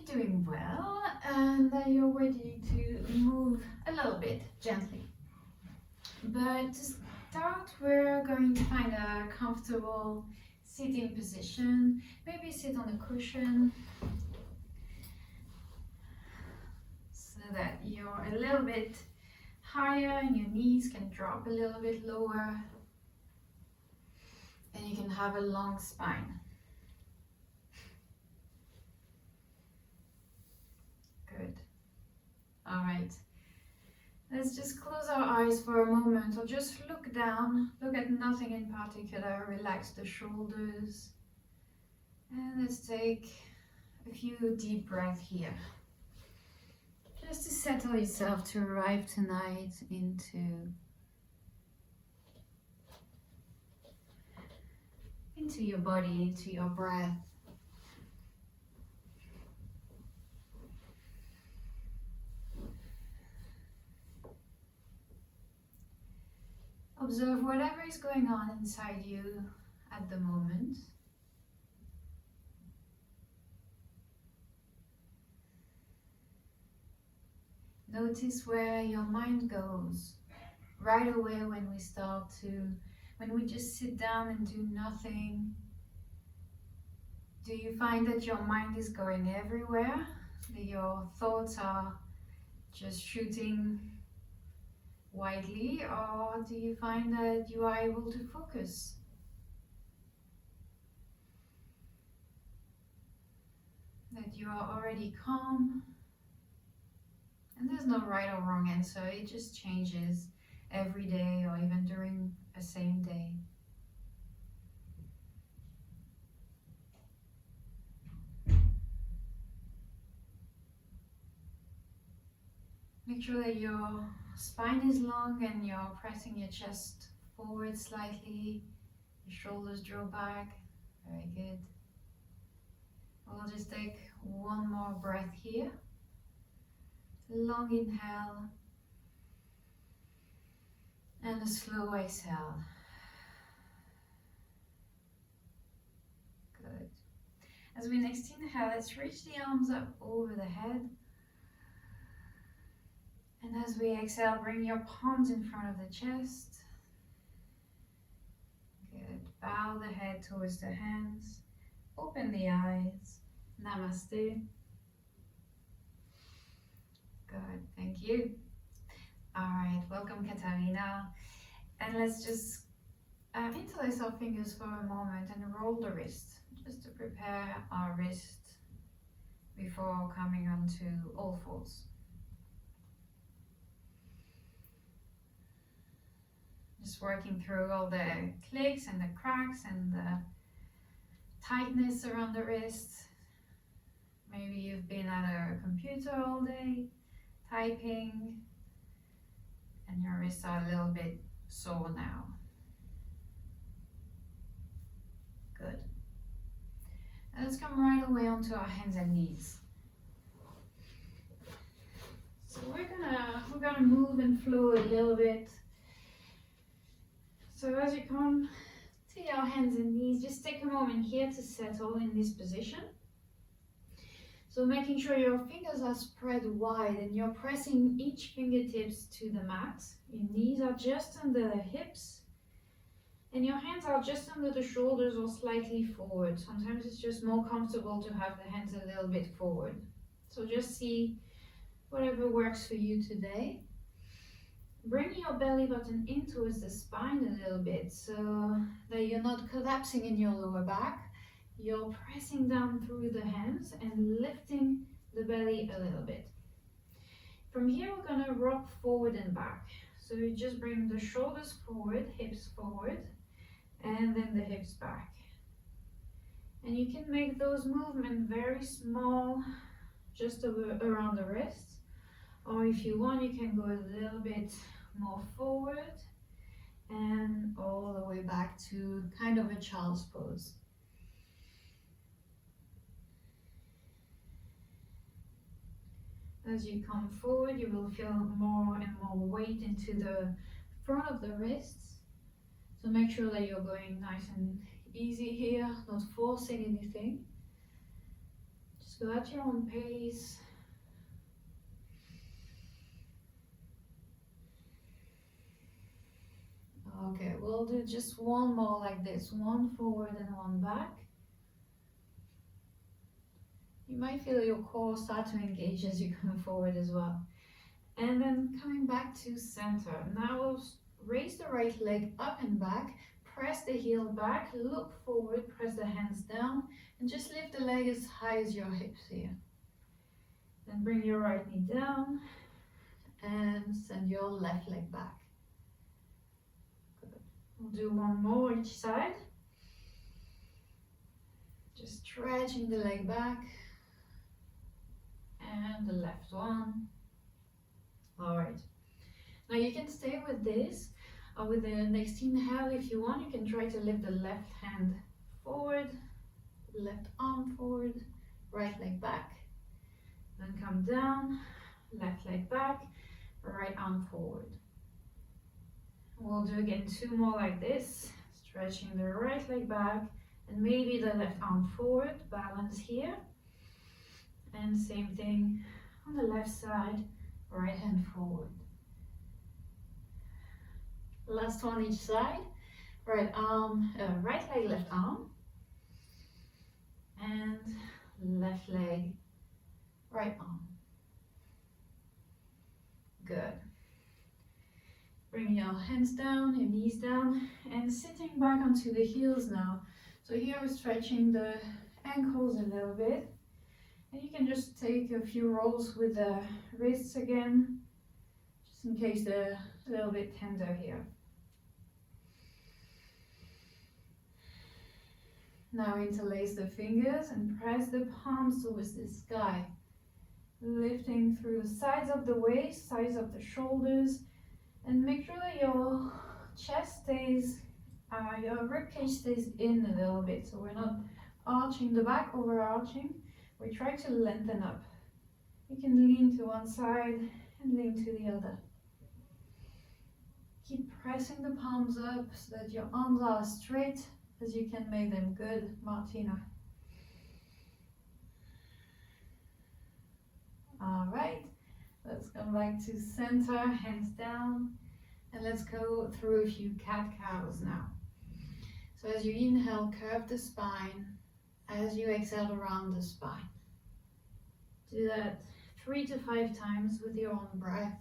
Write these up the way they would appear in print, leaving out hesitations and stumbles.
doing well, and that you're ready to move a little bit gently. But to start, we're going to find a comfortable sitting position. Maybe sit on a cushion so that you're a little bit higher and your knees can drop a little bit lower, and you can have a long spine. Good. All right. Let's just close our eyes for a moment, or just look down, look at nothing in particular, relax the shoulders. And let's take a few deep breaths here. Just to settle yourself to arrive tonight into your body, into your breath. Observe whatever is going on inside you at the moment. Notice where your mind goes right away when we just sit down and do nothing. Do you find that your mind is going everywhere? That your thoughts are just shooting widely, or do you find that you are able to focus? That you are already calm? And there's no right or wrong answer, it just changes every day or even during a same day. Make sure that your spine is long and you're pressing your chest forward slightly, your shoulders draw back. Very good. We'll just take one more breath here. Long inhale and a slow exhale. Good. As we next inhale, let's reach the arms up over the head. And as we exhale, bring your palms in front of the chest. Good. Bow the head towards the hands. Open the eyes. Namaste. Good, thank you. All right, welcome Katarina. And let's just interlace our fingers for a moment and roll the wrist, just to prepare our wrist before coming onto all fours. Just working through all the clicks and the cracks and the tightness around the wrist. Maybe you've been at a computer all day, typing, and your wrists are a little bit sore now. Good. And let's come right away onto our hands and knees. So we're gonna move and flow a little bit. So as you come to your hands and knees, just take a moment here to settle in this position. So making sure your fingers are spread wide and you're pressing each fingertips to the mat. Your knees are just under the hips and your hands are just under the shoulders or slightly forward. Sometimes it's just more comfortable to have the hands a little bit forward. So just see whatever works for you today. Bring your belly button in towards the spine a little bit so that you're not collapsing in your lower back. You're pressing down through the hands and lifting the belly a little bit. From here, we're going to rock forward and back. So you just bring the shoulders forward, hips forward, and then the hips back. And you can make those movements very small, just around the wrists. Or if you want, you can go a little bit more forward and all the way back to kind of a child's pose. As you come forward, you will feel more and more weight into the front of the wrists. So make sure that you're going nice and easy here, not forcing anything. So at your own pace. Okay, we'll do just one more like this, one forward and one back. You might feel your core start to engage as you come forward as well. And then coming back to center. Now we'll raise the right leg up and back, press the heel back, look forward, press the hands down, and just lift the leg as high as your hips here. Then bring your right knee down and send your left leg back. Good. We'll do one more each side. Just stretching the leg back. And the left one. All right. Now you can stay with this or with the next inhale if you want. You can try to lift the left hand forward, left arm forward, right leg back. Then come down, left leg back, right arm forward. We'll do again 2 more like this, stretching the right leg back and maybe the left arm forward, balance here. And same thing on the left side, right hand forward. Last one each side, right arm, right leg, left arm. And left leg, right arm. Good. Bring your hands down, your knees down, and sitting back onto the heels now. So here we're stretching the ankles a little bit. And you can just take a few rolls with the wrists again, just in case they're a little bit tender here. Now interlace the fingers and press the palms towards the sky. Lifting through the sides of the waist, sides of the shoulders, and make sure that your chest stays, your ribcage stays in a little bit. So we're not arching the back, overarching. We try to lengthen up. You can lean to one side and lean to the other. Keep pressing the palms up so that your arms are as straight as you can make them. Good, Martina. All right, let's come back to center, hands down, and let's go through a few cat-cows now. So as you inhale, curve the spine. As you exhale, around the spine. Do that 3 to 5 times with your own breath.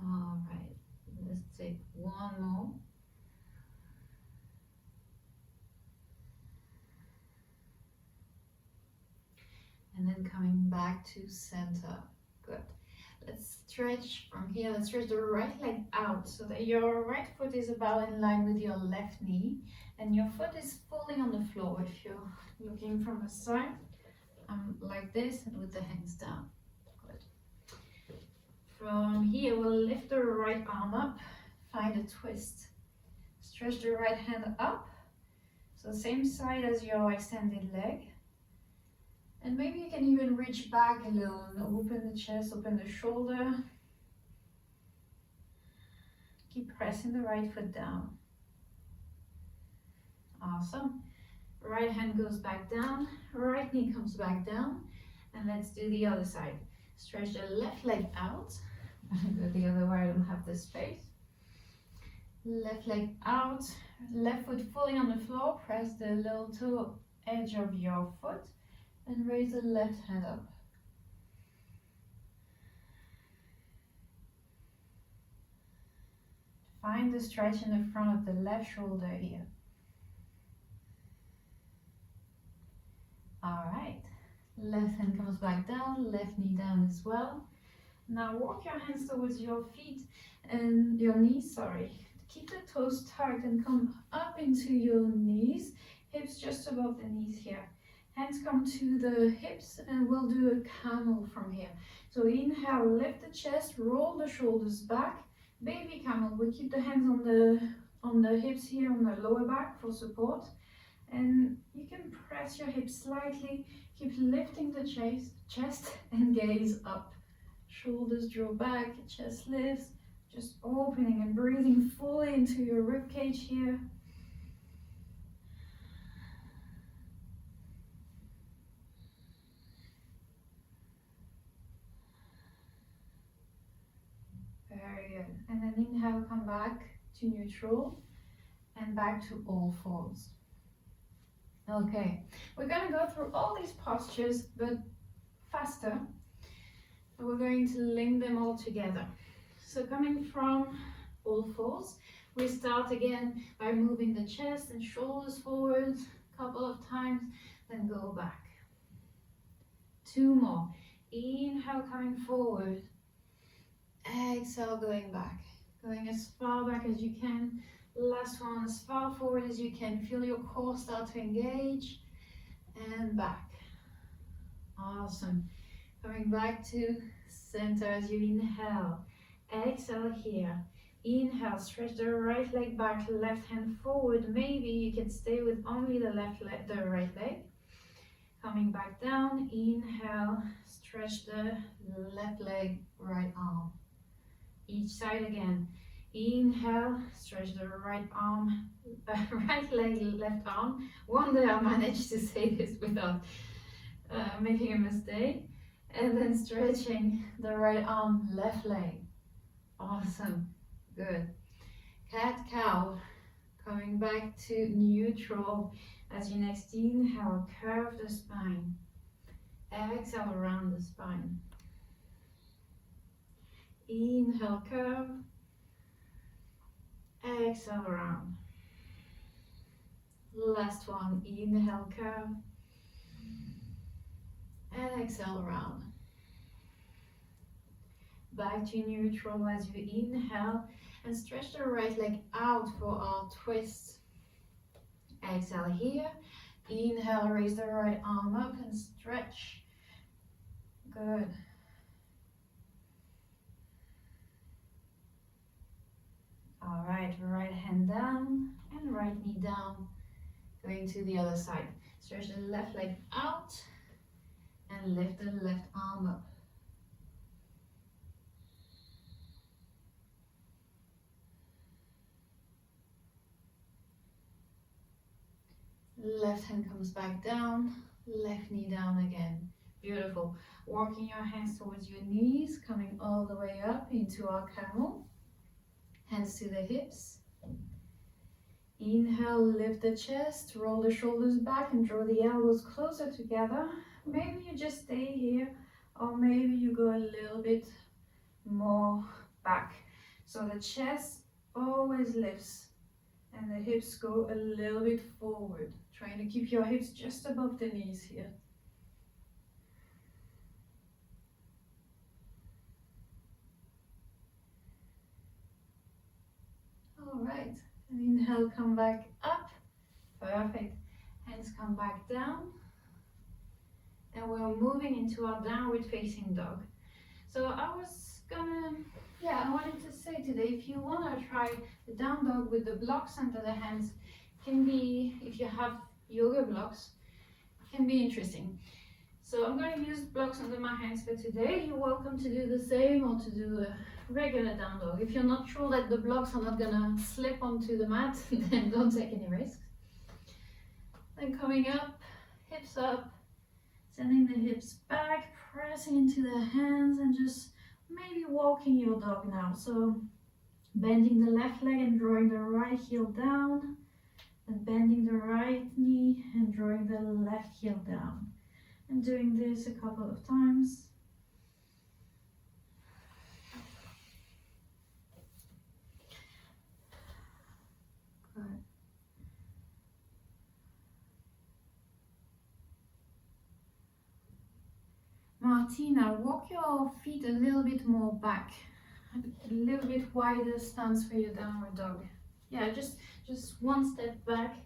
All right, let's take one more. And then coming back to center. Good. Let's stretch from here. Let's stretch the right leg out so that your right foot is about in line with your left knee and your foot is fully on the floor. If you're looking from the side, like this and with the hands down. Good. From here, we'll lift the right arm up, find a twist. Stretch the right hand up. So same side as your extended leg. And maybe you can even reach back a little and open the chest, open the shoulder. Keep pressing the right foot down. Awesome. Right hand goes back down, right knee comes back down. And let's do the other side. Stretch the left leg out. Go the other way, I don't have the space. Left leg out, left foot fully on the floor. Press the little toe edge of your foot. And raise the left hand up. Find the stretch in the front of the left shoulder here. All right, left hand comes back down, left knee down as well. Now walk your hands towards your feet and your knees, sorry. Keep the toes tucked and come up into your knees, hips just above the knees here. Hands come to the hips and we'll do a camel from here. So inhale, lift the chest, roll the shoulders back. Baby camel, we keep the hands on the hips here, on the lower back for support. And you can press your hips slightly, keep lifting the chest and gaze up. Shoulders draw back, chest lifts, just opening and breathing fully into your rib cage here. Very good. And then inhale, come back to neutral and back to all fours. Okay, we're going to go through all these postures, but faster. So we're going to link them all together. So coming from all fours, we start again by moving the chest and shoulders forward a couple of times, then go back. 2 more. Inhale, coming forward. Exhale, going back. Going as far back as you can. Last one, as far forward as you can. Feel your core start to engage. And back. Awesome. Coming back to center as you inhale. Exhale here. Inhale, stretch the right leg back, left hand forward. Maybe you can stay with only the right leg. Coming back down. Inhale, stretch the left leg, right arm. Each side again. Inhale, stretch the right arm, right leg, left arm. One day I'll manage to say this without making a mistake. And then stretching the right arm, left leg. Awesome. Good. Cat-cow. Coming back to neutral. As you next inhale, curve the spine. Exhale, around the spine. Inhale, curve. Exhale, round. Last one. Inhale, curve. And exhale, round. Back to neutral as you inhale and stretch the right leg out for our twist. Exhale here. Inhale, raise the right arm up and stretch. Good. All right, right hand down and right knee down. Going to the other side. Stretch the left leg out and lift the left arm up. Left hand comes back down, left knee down again. Beautiful. Walking your hands towards your knees, coming all the way up into our camel. Hands to the hips. Inhale, lift the chest, roll the shoulders back and draw the elbows closer together. Maybe you just stay here, or maybe you go a little bit more back. So the chest always lifts and the hips go a little bit forward. Trying to keep your hips just above the knees here. All right, and inhale, come back up. Perfect. Hands come back down. And we're moving into our downward facing dog. So I wanted to say today, if you want to try the down dog with the blocks under the hands, can be, if you have yoga blocks, can be interesting. So I'm going to use blocks under my hands for today. You're welcome to do the same or to do a regular down dog. If you're not sure that the blocks are not going to slip onto the mat, then don't take any risks. Then coming up, hips up, sending the hips back, pressing into the hands and just maybe walking your dog now. So bending the left leg and drawing the right heel down, and bending the right knee and drawing the left heel down. And doing this a couple of times. Good. Martina, walk your feet a little bit more back. A little bit wider stance for your downward dog. Yeah, just one step back.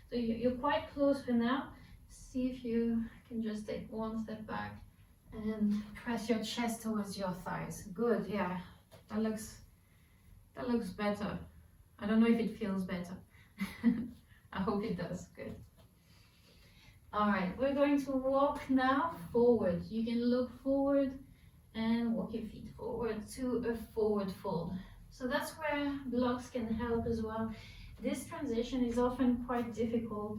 So you're quite close for now. See if you can just take one step back and press your chest towards your thighs. Good, yeah. That looks better. I don't know if it feels better. I hope it does. Good. All right, we're going to walk now forward. You can look forward and walk your feet forward to a forward fold. So that's where blocks can help as well. This transition is often quite difficult,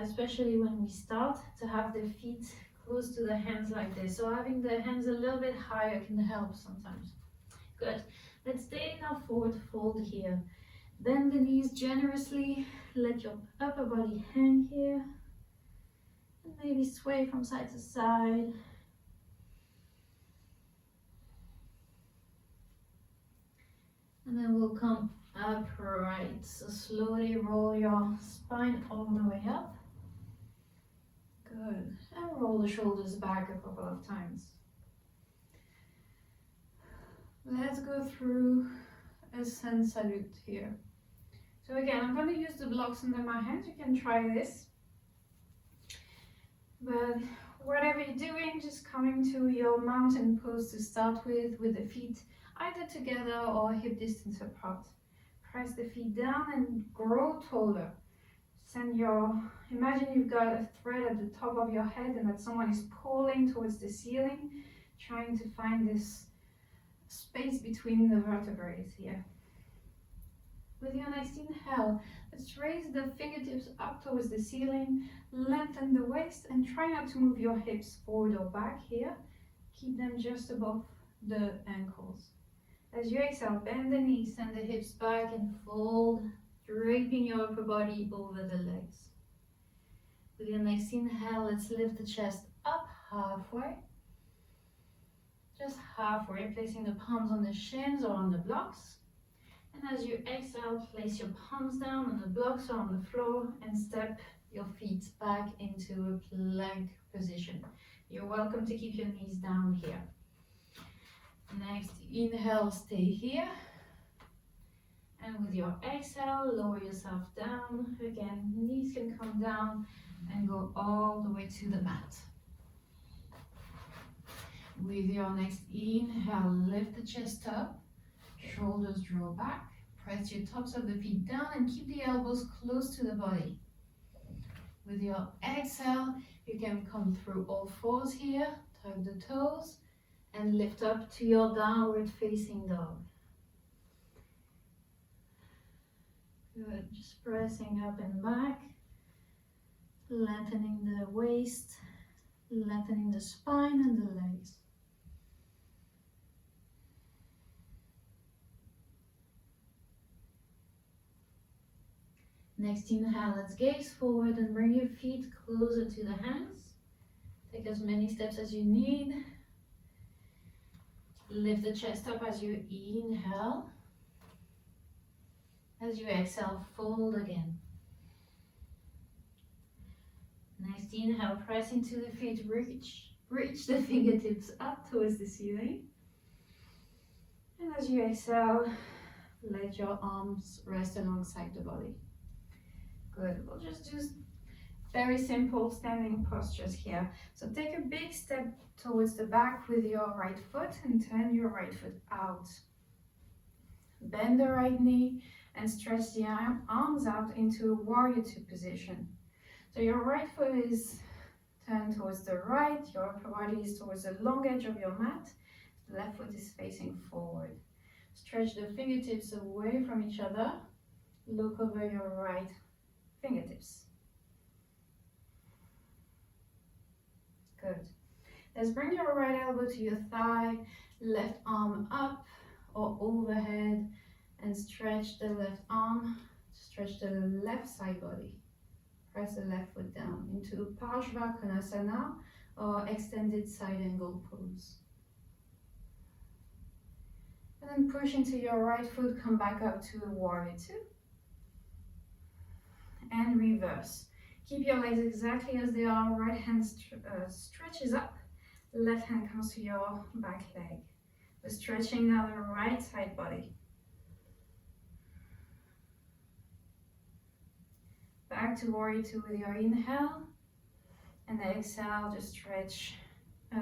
especially when we start to have the feet close to the hands like this. So having the hands a little bit higher can help sometimes. Good. Let's stay in our forward fold here. Bend the knees generously. Let your upper body hang here. And maybe sway from side to side. And then we'll come upright. So slowly roll your spine all the way up. Good. And roll the shoulders back a couple of times. Let's go through a sun salute here. So again, I'm going to use the blocks under my hands. You can try this. But whatever you're doing, just coming to your mountain pose to start with the feet either together or hip distance apart. Press the feet down and grow taller. Imagine you've got a thread at the top of your head and that someone is pulling towards the ceiling, trying to find this space between the vertebrae here. With your next inhale, let's raise the fingertips up towards the ceiling, lengthen the waist and try not to move your hips forward or back here. Keep them just above the ankles. As you exhale, bend the knees, send the hips back and fold, draping your upper body over the legs. With your next inhale, let's lift the chest up halfway. Just halfway, placing the palms on the shins or on the blocks. And as you exhale, place your palms down on the blocks or on the floor and step your feet back into a plank position. You're welcome to keep your knees down here. Next, inhale, stay here. And with your exhale, lower yourself down. Again, knees can come down and go all the way to the mat. With your next inhale, lift the chest up, shoulders draw back, press your tops of the feet down and keep the elbows close to the body. With your exhale, you can come through all fours here, tug the toes, and lift up to your downward facing dog. Good, just pressing up and back, lengthening the waist, lengthening the spine and the legs. Next inhale, let's gaze forward and bring your feet closer to the hands. Take as many steps as you need. Lift the chest up as you inhale. As you exhale, fold again. Next inhale, press into the feet, reach the fingertips up towards the ceiling. And as you exhale, let your arms rest alongside the body. Good, we'll just do very simple standing postures here. So take a big step towards the back with your right foot and turn your right foot out. Bend the right knee and stretch the arms out into a warrior two position. So your right foot is turned towards the right, your upper body is towards the long edge of your mat, the left foot is facing forward. Stretch the fingertips away from each other, look over your right fingertips. Good. Let's bring your right elbow to your thigh, left arm up or overhead, and stretch the left arm, stretch the left side body. Press the left foot down into Parshva Konasana or extended side angle pose. And then push into your right foot, come back up to a warrior two. And reverse. Keep your legs exactly as they are. Right hand stretches up, left hand comes to your back leg. We're stretching now the right side body. Back to warrior two with your inhale, and exhale, just stretch,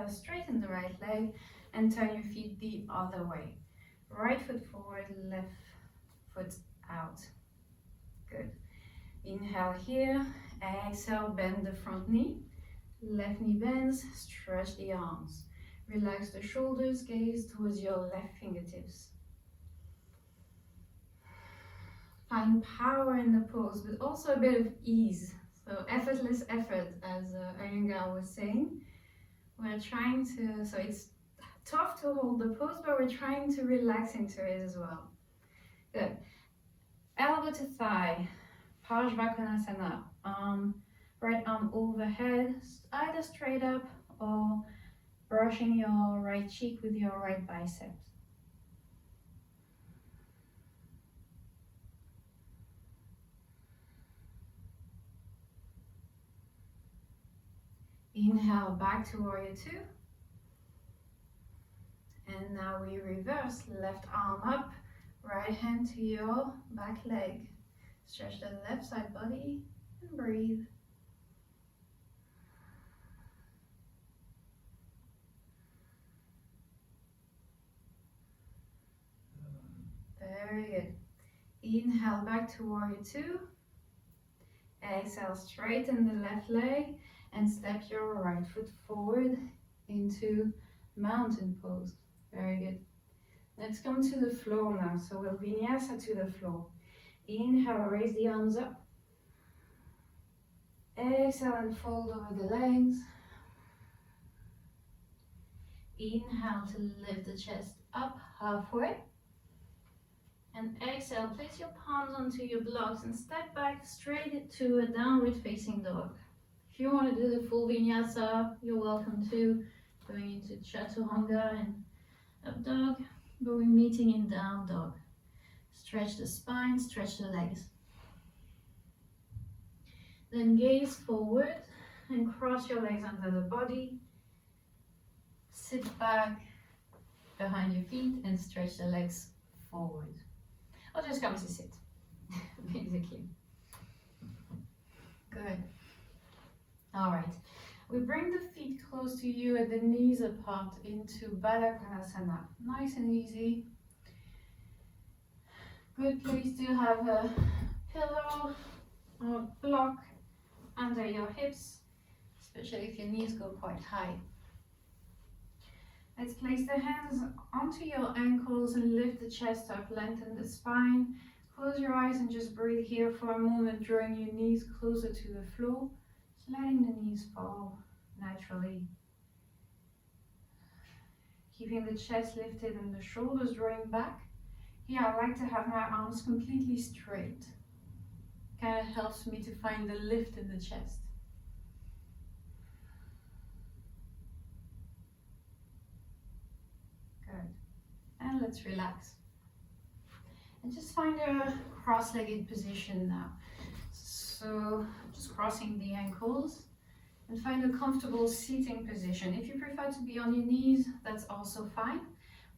straighten the right leg and turn your feet the other way. Right foot forward, left foot out. Good. Inhale here, exhale, bend the front knee. Left knee bends, stretch the arms. Relax the shoulders, gaze towards your left fingertips. Find power in the pose, but also a bit of ease. So effortless effort, as Iyengar was saying. We're trying to, so it's tough to hold the pose, but we're trying to relax into it as well. Good. Elbow to thigh, Parsvakonasana. Right arm overhead, either straight up or brushing your right cheek with your right biceps. Inhale back to warrior two. And now we reverse, left arm up, right hand to your back leg. Stretch the left side body and breathe. Very good. Inhale back to warrior two. Exhale, straighten the left leg and step your right foot forward into mountain pose. Very good. Let's come to the floor now. So we'll vinyasa to the floor. Inhale, raise the arms up. Exhale and fold over the legs. Inhale to lift the chest up halfway. And exhale, place your palms onto your blocks and step back straight to a downward facing dog. If you want to do the full vinyasa, you're welcome to. Going into chaturanga and up dog, but we're meeting in down dog. Stretch the spine, stretch the legs. Then gaze forward and cross your legs under the body. Sit back behind your feet and stretch the legs forward. Or just come to sit, basically. Good. All right. We bring the feet close to you and the knees apart into Baddha Konasana. Nice and easy. Good place to have a pillow or block under your hips, especially if your knees go quite high. Let's place the hands onto your ankles and lift the chest up, lengthen the spine. Close your eyes and just breathe here for a moment, drawing your knees closer to the floor, just letting the knees fall naturally. Keeping the chest lifted and the shoulders drawing back. Here I like to have my arms completely straight. Kind of helps me to find the lift in the chest. Good. And let's relax. And just find a cross-legged position now. So just crossing the ankles and find a comfortable seating position. If you prefer to be on your knees, that's also fine.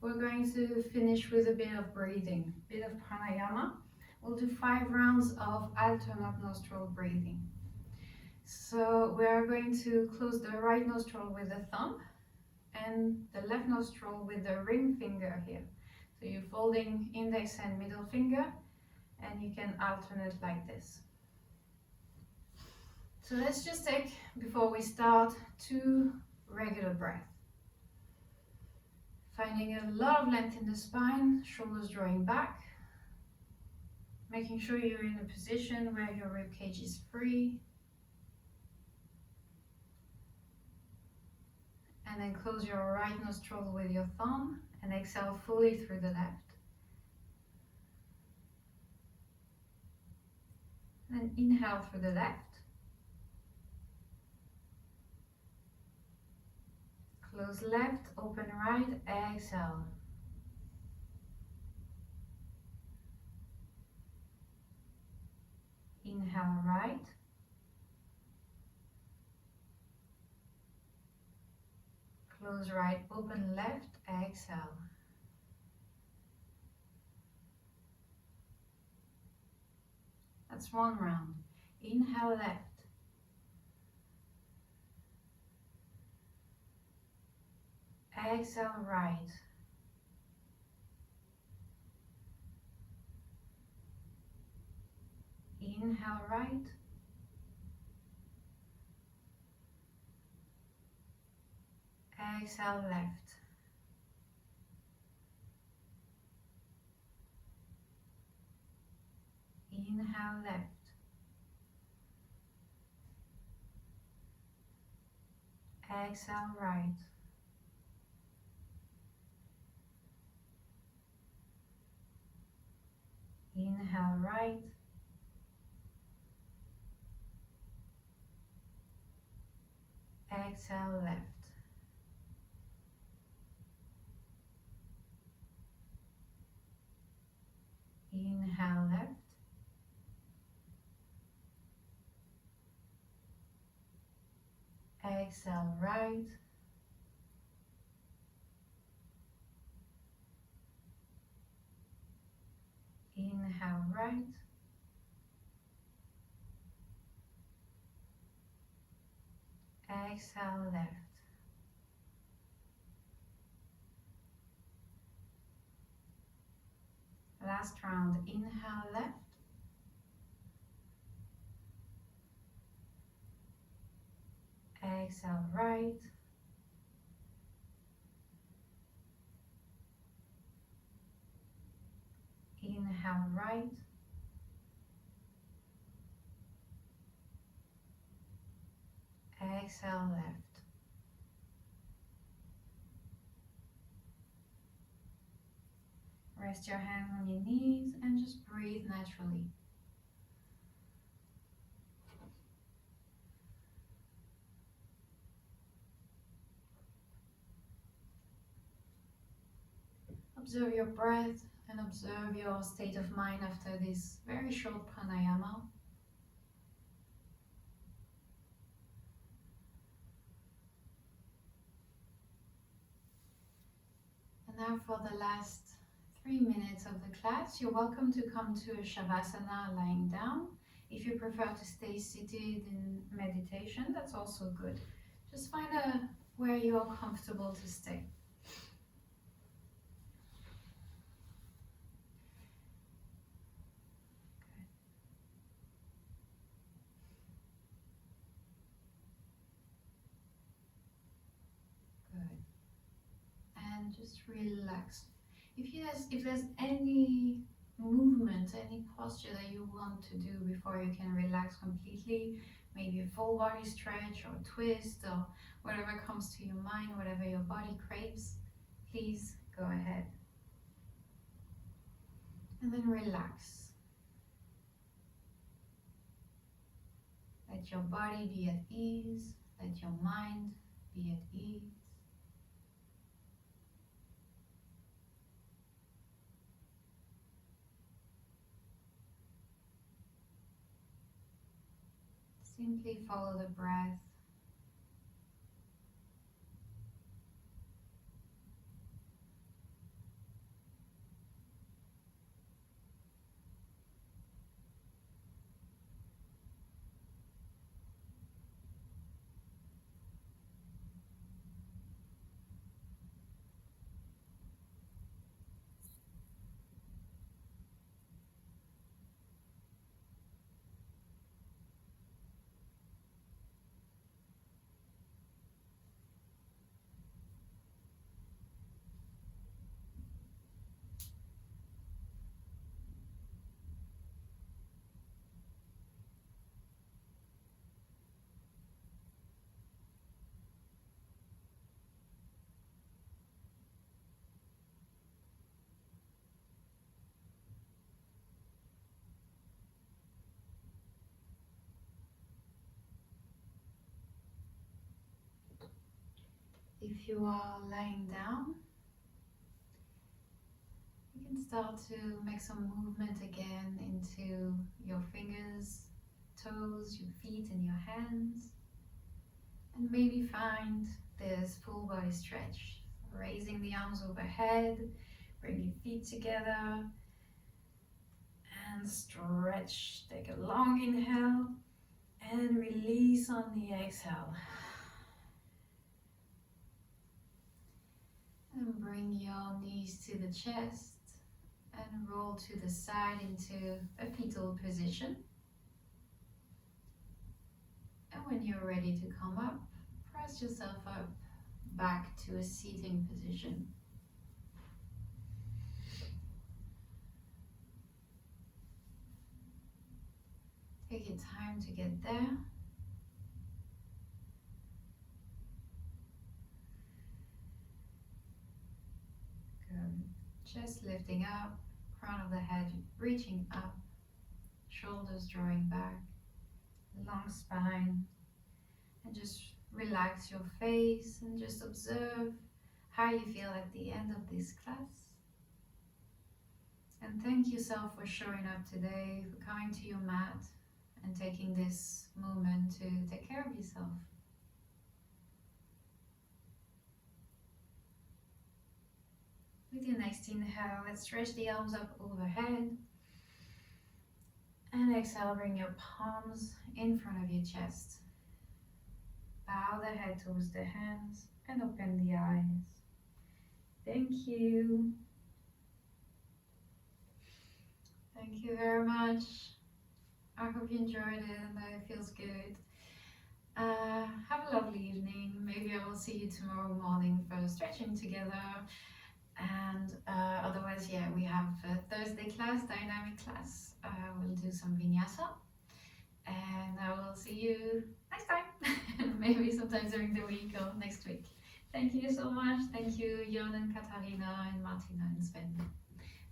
We're going to finish with a bit of breathing, a bit of pranayama. We'll do 5 rounds of alternate nostril breathing. So we're going to close the right nostril with the thumb and the left nostril with the ring finger here. So you're folding index and middle finger, and you can alternate like this. So let's just take, before we start, 2 regular breaths. Finding a lot of length in the spine, shoulders drawing back. Making sure you're in a position where your rib cage is free. And then close your right nostril with your thumb and exhale fully through the left. And then inhale through the left. Close left, open right, exhale. Inhale right. Close right, open left, exhale. That's 1 round. Inhale left. Exhale right. Inhale right. Exhale left. Inhale left. Exhale right. Inhale right. Exhale left. Inhale left. Exhale right. Inhale right. Exhale left. Last round. Inhale left. Exhale right. Inhale right. Exhale left. Rest your hand on your knees and just breathe naturally. Observe your breath and observe your state of mind after this very short pranayama. And now for the last 3 minutes of the class, you're welcome to come to a Shavasana lying down. If you prefer to stay seated in meditation, that's also good. Just find where you're comfortable to stay. Good. And just relax. If there's any movement, any posture that you want to do before you can relax completely, maybe a full body stretch or twist or whatever comes to your mind, whatever your body craves, please go ahead. And then relax. Let your body be at ease, let your mind be at ease. Simply follow the breath. If you are lying down, you can start to make some movement again into your fingers, toes, your feet and your hands. And maybe find this full body stretch. Raising the arms overhead, bring your feet together and stretch. Take a long inhale and release on the exhale. And bring your knees to the chest and roll to the side into a fetal position. And when you're ready to come up, press yourself up back to a seating position. Take your time to get there. Good. Chest lifting up, crown of the head reaching up, shoulders drawing back, long spine, and just relax your face and just observe how you feel at the end of this class. And thank yourself for showing up today, for coming to your mat and taking this moment to take care of yourself. With your next inhale, let's stretch the arms up overhead. And exhale, bring your palms in front of your chest. Bow the head towards the hands and open the eyes. Thank you. Thank you very much. I hope you enjoyed it and that it feels good. Have a lovely evening. Maybe I will see you tomorrow morning for stretching together. And otherwise, yeah, we have a Thursday class, dynamic class. We'll do some vinyasa. And I will see you next time. Maybe sometime during the week or next week. Thank you so much. Thank you, Jon and Katarina and Martina and Sven.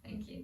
Thank you.